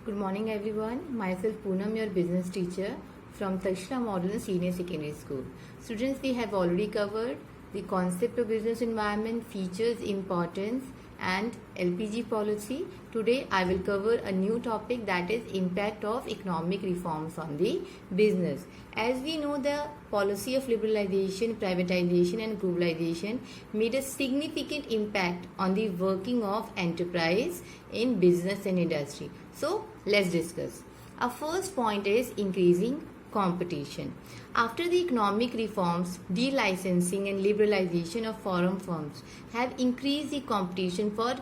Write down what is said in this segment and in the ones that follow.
Good morning, everyone. Myself Poonam, your business teacher from Takshila Modern Senior Secondary School. Students, we have already covered the concept of business environment, features, importance, and LPG policy. Today, I will cover a new topic, that is impact of economic reforms on the business. As we know, the policy of liberalization, privatization, and globalization made a significant impact on the working of enterprise in business and industry. So, let's discuss. Our first point is increasing competition. After the economic reforms, delicensing and liberalization of foreign firms have increased the competition for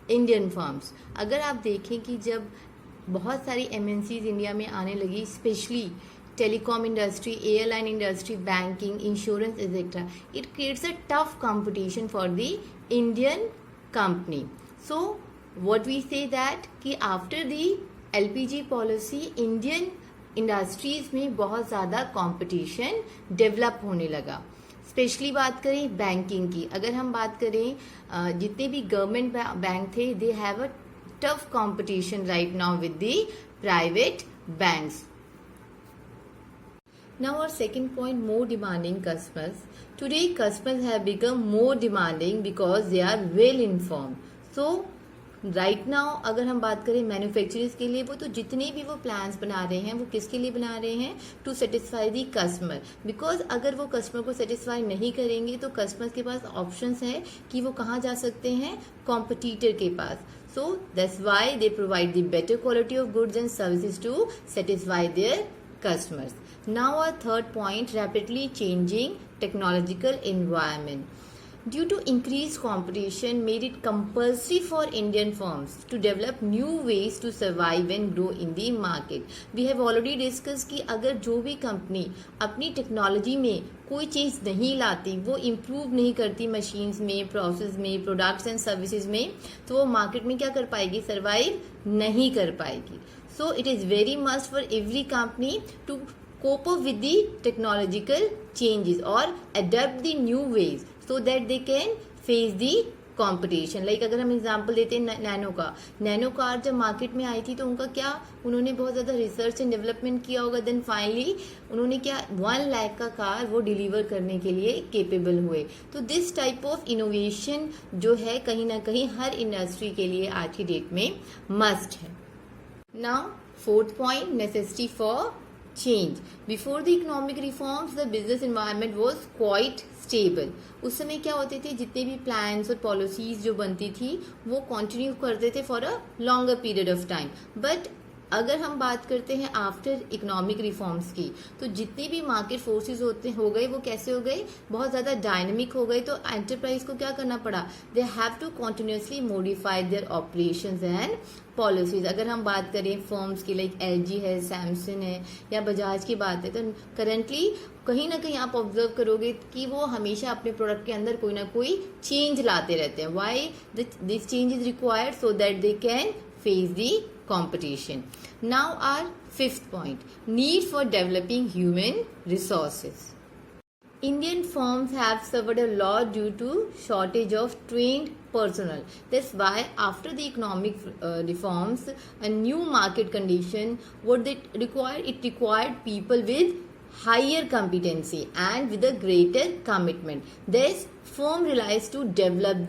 Indian firms. अगर आप देखें कि जब बहुत सारी MNCs India में आने लगी, specially telecom industry, airline industry, banking, insurance etcetera, it creates a tough competition for the Indian company. So what we say that कि after the LPG policy Indian industries में बहुत ज़्यादा कंपटीशन डेवलप होने लगा. Specially बात करें banking की, अगर हम बात करें जितने भी गवर्नमेंट बैंक थे, they have a tough competition right now with the private banks. Now our second point, more demanding customers. Today customers have become more demanding because they are well informed. So right now अगर हम बात करें manufacturers के लिए, वो तो जितने भी वो प्लान्स बना रहे हैं वो किसके लिए बना रहे हैं? To satisfy the customer. Because अगर वो कस्टमर को सेटिस्फाई नहीं करेंगे तो कस्टमर के पास ऑप्शंस है कि वो कहाँ जा सकते हैं? कॉम्पिटिटर के पास. So that's why they provide the better quality of goods and services to satisfy their customers. Now our third point, rapidly changing technological environment. Due to increased competition made it compulsory for Indian firms to develop new ways to survive and grow in the market. We have already discussed कि अगर जो भी company अपनी technology में कोई चीज़ नहीं लाती, वो इम्प्रूव नहीं करती मशीन्स में, प्रोसेस में, प्रोडक्ट्स एंड सर्विसेज में, तो वो मार्केट में क्या कर पाएगी? सर्वाइव नहीं कर पाएगी. So it is very must for every company to cope up with the technological changes or adapt the new ways so that they can face the competition. Like अगर हम एग्जांपल देते हैं नैनो का, nano car जब market में आई थी तो उनका क्या, उन्होंने बहुत ज़्यादा रिसर्च एंड डेवलपमेंट किया होगा. देन फाइनली उन्होंने क्या 1 लाख का कार वो डिलीवर करने के लिए केपेबल हुए. तो दिस टाइप ऑफ इनोवेशन जो है कहीं ना कहीं हर इंडस्ट्री के लिए आज की डेट में मस्ट है. Now, fourth point, necessity for change. Before the economic reforms, the business environment was quite stable. उस समय क्या होते थे, जितने भी प्लान्स और पॉलिसीज जो बनती थी वो कंटिन्यू करते थे for a longer period of time. But अगर हम बात करते हैं आफ्टर इकोनॉमिक रिफॉर्म्स की, तो जितने भी मार्केट फोर्सेस हो गए वो कैसे हो गए? बहुत ज़्यादा डायनेमिक हो गए. तो एंटरप्राइज को क्या करना पड़ा? They have to continuously modify their operations and policies. अगर हम बात करें फर्म्स की, लाइक एलजी है, सैमसंग है या बजाज की बात है, तो करेंटली कहीं ना कहीं आप ऑब्जर्व करोगे कि वो हमेशा अपने प्रोडक्ट के अंदर कोई ना कोई चेंज लाते रहते हैं. Why this change is required? So that they can face the competition. Now our fifth point, need for developing human resources. Indian firms have suffered a lot due to shortage of trained personnel. That's why after the economic reforms, a new market condition, what they required, it required people with higher competency and with a greater commitment. This firm relies to develop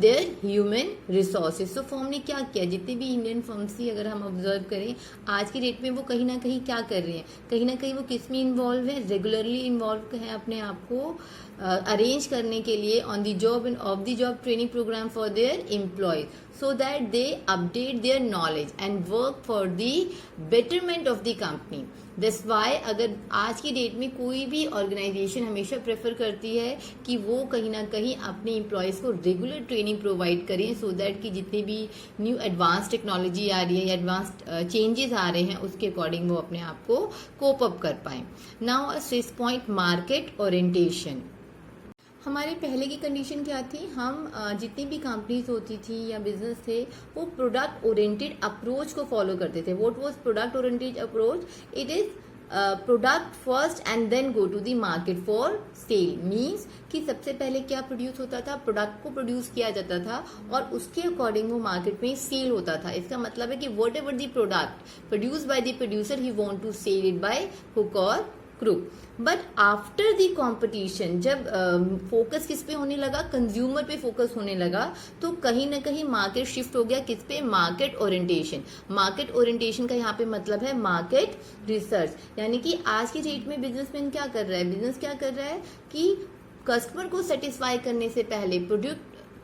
their human resources. So firm ने क्या किया? जितने भी Indian firms थी, अगर हम observe करें आज की डेट में, वो कहीं ना कहीं क्या कर रहे हैं? कहीं ना कहीं वो किस में इन्वॉल्व है? रेगुलरली इन्वॉल्व है अपने आप को अरेंज करने के लिए on the job and off the job training programme for their employees, so that they update their knowledge and work for the betterment of the company. That's why अगर आज की डेट में कोई भी ऑर्गेनाइजेशन हमेशा प्रेफर करती है कि वो कहीं ना कहीं अपने एम्प्लॉयज़ को रेगुलर ट्रेनिंग प्रोवाइड करें, सो दैट कि जितनी भी न्यू एडवांस टेक्नोलॉजी आ रही है या एडवांस्ड चेंजेस आ रहे हैं उसके अकॉर्डिंग वो अपने आप को कोप अप कर पाएं. Now 6th point, market orientation. हमारे पहले की कंडीशन क्या थी? हम जितनी भी कंपनीज होती थी या बिजनेस थे वो प्रोडक्ट ओरिएंटेड अप्रोच को फॉलो करते थे. What was product oriented approach? It is product first and then go to the market for sale. Means कि सबसे पहले क्या प्रोड्यूस होता था, प्रोडक्ट को प्रोड्यूस किया जाता था और उसके अकॉर्डिंग वो मार्केट में सेल होता था। इसका मतलब है कि whatever the product produce by the producer he want to sell it by hook और crook. But after the competition जब फोकस किस पे होने लगा, कंज्यूमर पे फोकस होने लगा, तो कहीं ना कहीं मार्केट शिफ्ट हो गया किस पे, मार्केट ओरिएंटेशन। मार्केट ओरिएंटेशन का यहाँ पे मतलब है मार्केट रिसर्च। यानी कि आज की डेट में बिजनेसमैन क्या कर रहा है, बिजनेस क्या कर रहा है कि कस्टमर को सेटिस्फाई करने से पहले,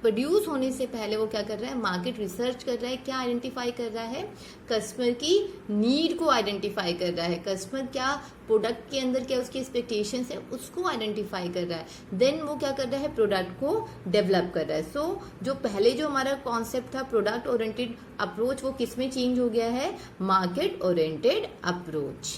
प्रोड्यूस होने से पहले वो क्या कर रहा है, मार्केट रिसर्च कर रहा है। क्या आइडेंटिफाई कर रहा है, कस्टमर की नीड को आइडेंटिफाई कर रहा है। कस्टमर क्या प्रोडक्ट के अंदर क्या उसकी एक्सपेक्टेशंस है उसको आइडेंटिफाई कर रहा है। देन वो क्या कर रहा है, प्रोडक्ट को डेवलप कर रहा है। सो जो पहले जो हमारा कॉन्सेप्ट था प्रोडक्ट ओरिएंटेड अप्रोच, वो किस में चेंज हो गया है, market oriented approach.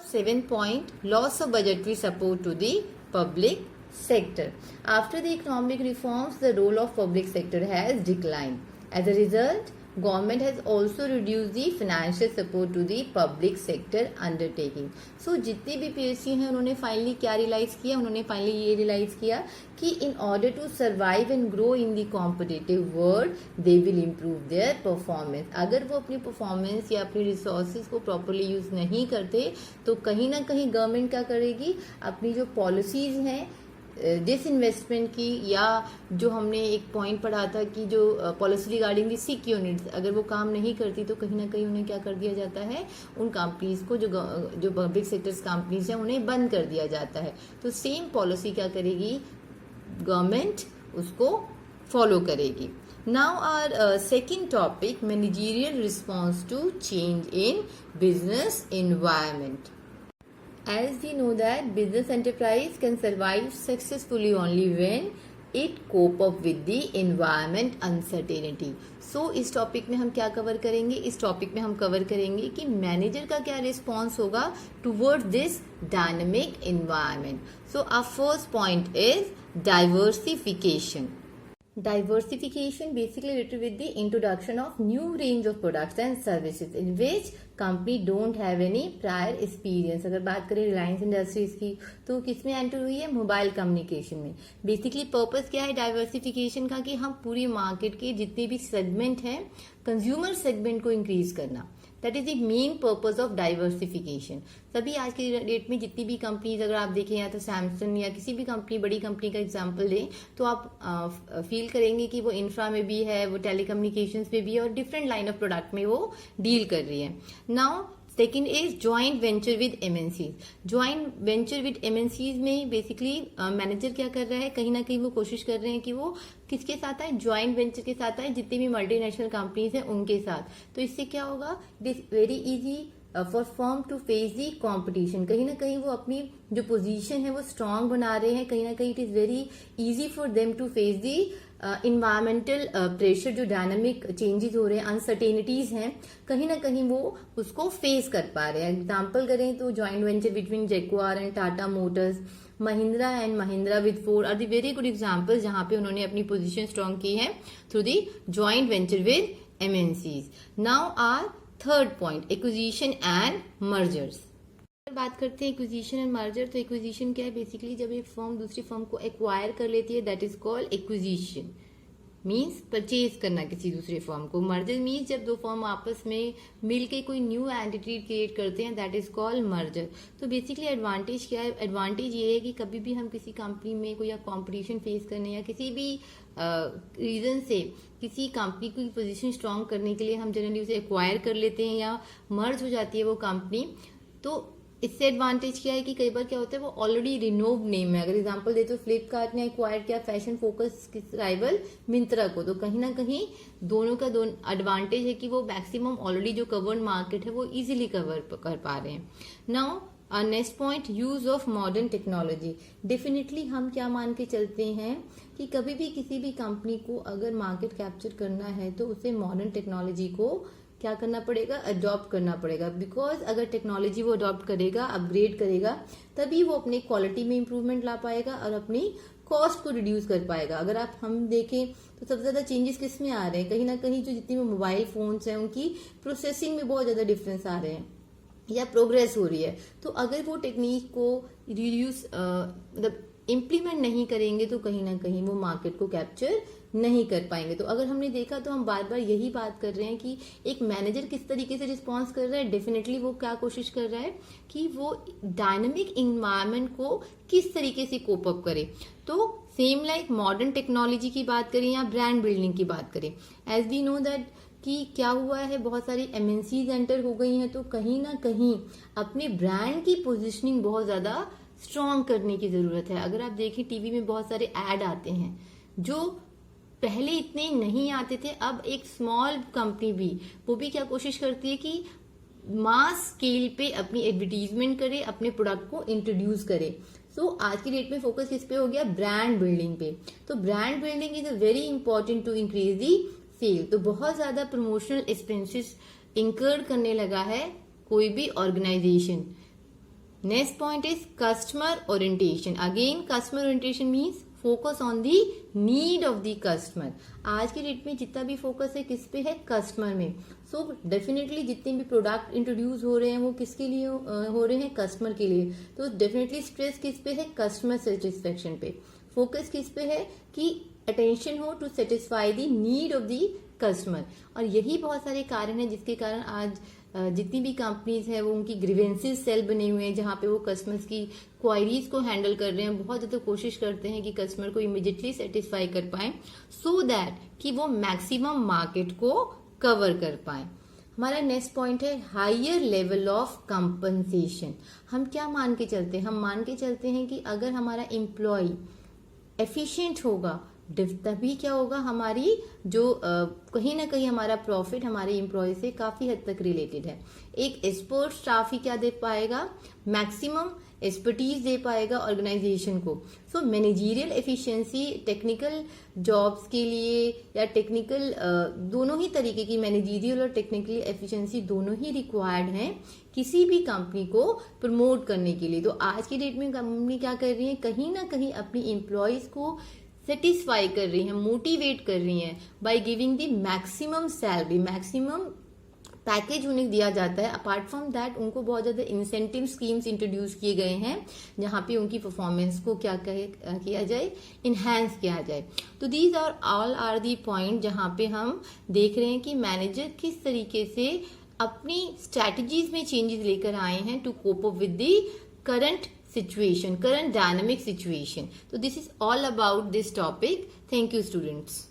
7th point, loss of budgetary support to the public sector. After the economic reforms, the role of public sector has declined. As a result, government has also reduced the financial support to the public sector undertaking. So जितने भी PSC हैं उन्होंने finally क्या realise किया, उन्होंने finally ये realise किया कि in order to survive and grow in the competitive world they will improve their performance. अगर वो अपनी परफॉर्मेंस या अपनी रिसोर्सेज को प्रॉपरली यूज नहीं करते तो कहीं ना कहीं गवर्नमेंट क्या करेगी, अपनी जो पॉलिसीज हैं डिसइन्वेस्टमेंट की, या जो हमने एक पॉइंट पढ़ा था कि जो policy regarding the sick units, अगर वो काम नहीं करती तो कहीं ना कहीं उन्हें क्या कर दिया जाता है, उन कंपनीज को जो पब्लिक सेक्टर्स कंपनीज हैं उन्हें बंद कर दिया जाता है। तो सेम पॉलिसी क्या करेगी गवर्नमेंट, उसको फॉलो करेगी। Now our second topic, managerial response to change in business environment. As we know that business enterprise can survive successfully only when it cope up with the environment uncertainty. So इस topic में हम क्या cover करेंगे, इस topic में हम cover करेंगे कि मैनेजर का क्या रिस्पॉन्स होगा towards this dynamic environment. So our first point is diversification. Diversification basically related with the introduction of new range of products and services in which company don't have any prior experience. अगर बात करें Reliance industries की तो किसमें enter हुई है, mobile communication में। Basically purpose क्या है डाइवर्सिफिकेशन का, कि हम पूरी मार्केट के जितने भी सेगमेंट हैं, कंज्यूमर सेगमेंट को इंक्रीज करना। That is the main purpose of diversification. सभी आज की डेट में जितनी भी कंपनीज अगर आप देखें, या तो सैमसंग या किसी भी कंपनी, बड़ी कंपनी का एग्जांपल लें, तो आप फील करेंगे कि वो इंफ्रा में भी है, वो टेलीकम्युनिकेशंस में भी है और डिफरेंट लाइन ऑफ प्रोडक्ट में वो डील कर रही है। Now second is joint venture with MNCs. Joint venture with MNCs में बेसिकली मैनेजर क्या कर रहा है, कहीं ना कहीं वो कोशिश कर रहे हैं कि वो किसके साथ आए, ज्वाइंट वेंचर के साथ आए, जितनी भी मल्टीनेशनल कंपनीज हैं उनके साथ। तो इससे क्या होगा, it is very easy for firm to face the competition. कहीं ना कहीं वो अपनी जो पोजीशन है वो स्ट्रांग बना रहे हैं, कहीं ना कहीं it is very easy for them to face the environmental pressure, जो डायनामिक चेंजेस हो रहे हैं, अनसर्टेनिटीज हैं, कहीं ना कहीं वो उसको फेस कर पा रहे हैं। एग्जाम्पल करें तो joint venture between Jaguar and Tata Motors, Mahindra and Mahindra with Ford are the very good example, जहां पे उन्होंने अपनी पोजीशन स्ट्रांग की है through the joint venture with MNCs. Now our third point, acquisition and mergers. बात करते हैं एक्विजिशन एंड मर्जर। तो एक्विजिशन क्या है, बेसिकली जब एक फर्म दूसरी फर्म को एक्वायर कर लेती है, that is called acquisition, means purchase करना किसी दूसरे फर्म को। मर्जर मीन्स जब दो फर्म आपस में मिलके कोई न्यू एंटिटी क्रिएट करते हैं, दैट इज कॉल्ड मर्जर। तो बेसिकली एडवांटेज क्या है, एडवांटेज ये है कि कभी भी हम किसी कंपनी में कोई कंपटीशन फेस करने या किसी भी रीजन से किसी कंपनी की पोजीशन स्ट्रांग करने के लिए हम जनरली उसे एक्वायर कर लेते हैं या मर्ज हो जाती है वो कंपनी। तो इससे एडवांटेज क्या है कि कई बार क्या होता है, वो ऑलरेडी रिनोव्ड नेम है। अगर एग्जांपल दे तो फ्लिपकार्ट ने एक्वायर किया फैशन फोकस राइवल मिंत्रा को, तो कहीं ना कहीं दोनों का एडवांटेज है कि वो मैक्सिमम ऑलरेडी जो कवर्ड मार्केट है वो इजीली कवर कर पा रहे हैं। Now next point, use of modern technology. Definitely हम क्या मान के चलते हैं कि कभी भी किसी भी कंपनी को अगर मार्केट कैप्चर करना है तो उसे मॉडर्न टेक्नोलॉजी को क्या करना पड़ेगा, अडॉप्ट करना पड़ेगा। बिकॉज अगर टेक्नोलॉजी वो अडॉप्ट करेगा, अपग्रेड करेगा, तभी वो अपनी क्वालिटी में इंप्रूवमेंट ला पाएगा और अपनी कॉस्ट को रिड्यूस कर पाएगा। अगर आप हम देखें तो सबसे ज्यादा चेंजेस किस में आ रहे हैं, कहीं ना कहीं जो जितनी भी मोबाइल फोन्स हैं उनकी प्रोसेसिंग में बहुत ज्यादा डिफरेंस आ रहे हैं। या प्रोग्रेस हो रही है, तो अगर वो टेक्निक को रिड्यूस मतलब इम्प्लीमेंट नहीं करेंगे तो कहीं ना कहीं वो मार्केट को कैप्चर नहीं कर पाएंगे। तो अगर हमने देखा तो हम बार बार यही बात कर रहे हैं कि एक मैनेजर किस तरीके से रिस्पॉन्स कर रहा है, डेफिनेटली वो क्या कोशिश कर रहा है कि वो डायनामिक इन्वायरमेंट को किस तरीके से कोप अप करे। तो सेम लाइक मॉडर्न टेक्नोलॉजी की बात करें या ब्रांड बिल्डिंग की बात करें, एज वी नो दैट कि क्या हुआ है, बहुत सारी एमएनसीज एंटर हो गई हैं, तो कहीं ना कहीं अपने ब्रांड की पोजीशनिंग बहुत ज्यादा स्ट्रॉन्ग करने की जरूरत है। अगर आप देखें टीवी में बहुत सारे एड आते हैं जो पहले इतने नहीं आते थे, अब एक स्मॉल कंपनी भी वो भी क्या कोशिश करती है कि मास स्केल पे अपनी एडवर्टीजमेंट करे, अपने प्रोडक्ट को इंट्रोड्यूस करे। सो आज की डेट में फोकस किस पे हो गया, ब्रांड बिल्डिंग पे। तो brand building is a very important to increase the sale. तो बहुत ज्यादा प्रमोशनल एक्सपेंसेस इंकर करने लगा है कोई भी organisation. Next point is customer orientation. Again customer orientation means focus on the need of the customer. आज के डेट में जितना भी फोकस है किस पे है, कस्टमर में। सो डेफिनेटली जितने भी प्रोडक्ट इंट्रोड्यूस हो रहे हैं वो किसके लिए हो रहे हैं, कस्टमर के लिए। तो डेफिनेटली स्ट्रेस किस पे है, कस्टमर सेटिस्फेक्शन पे। फोकस किस पे है कि अटेंशन हो to satisfy the need of the customer. और यही बहुत सारे कारण हैं जिसके कारण आज जितनी भी कंपनीज है वो उनकी ग्रीवेंसेस सेल बने हुए हैं, जहां पे वो कस्टमर्स की क्वायरीज को हैंडल कर रहे हैं। बहुत ज्यादा कोशिश करते हैं कि कस्टमर को इमीडिएटली सेटिस्फाई कर पाए, सो दैट कि वो मैक्सिमम मार्केट को कवर कर पाए। हमारा नेक्स्ट पॉइंट है हायर लेवल ऑफ कंपनसेशन। हम क्या मान के चलते हैं, हम मान के चलते हैं कि अगर हमारा एम्प्लॉय एफिशिएंट होगा तभी क्या होगा, हमारी जो कहीं ना कहीं हमारा प्रॉफिट हमारे एम्प्लॉय से काफी हद तक रिलेटेड है। एक एक्सपर्ट स्टाफ ही क्या दे पाएगा, मैक्सिमम एक्सपर्टीज दे पाएगा ऑर्गेनाइजेशन को। सो मैनेजरियल एफिशिएंसी टेक्निकल जॉब्स के लिए या टेक्निकल दोनों ही तरीके की मैनेजरियल और टेक्निकल एफिशिएंसी दोनों ही रिक्वायर्ड हैं किसी भी कंपनी को प्रमोट करने के लिए। तो आज की डेट में कंपनी क्या कर रही है, कहीं ना कहीं अपनी एम्प्लॉयज को सेटिस्फाई कर रही है, मोटिवेट कर रही है by giving the maximum salary, maximum package उन्हें दिया जाता है। अपार्ट फ्रॉम दैट उनको बहुत ज्यादा इंसेंटिव स्कीम्स इंट्रोड्यूस किए गए हैं जहां पे उनकी परफॉर्मेंस को क्या किया जाए, इनहैंस किया जाए। तो these are all are the point जहां पे हम देख रहे हैं कि मैनेजर किस तरीके से अपनी स्ट्रैटेजीज में चेंजेस लेकर आए हैं to cope up with the current situation, current dynamic situation. So this is all about this topic. Thank you students.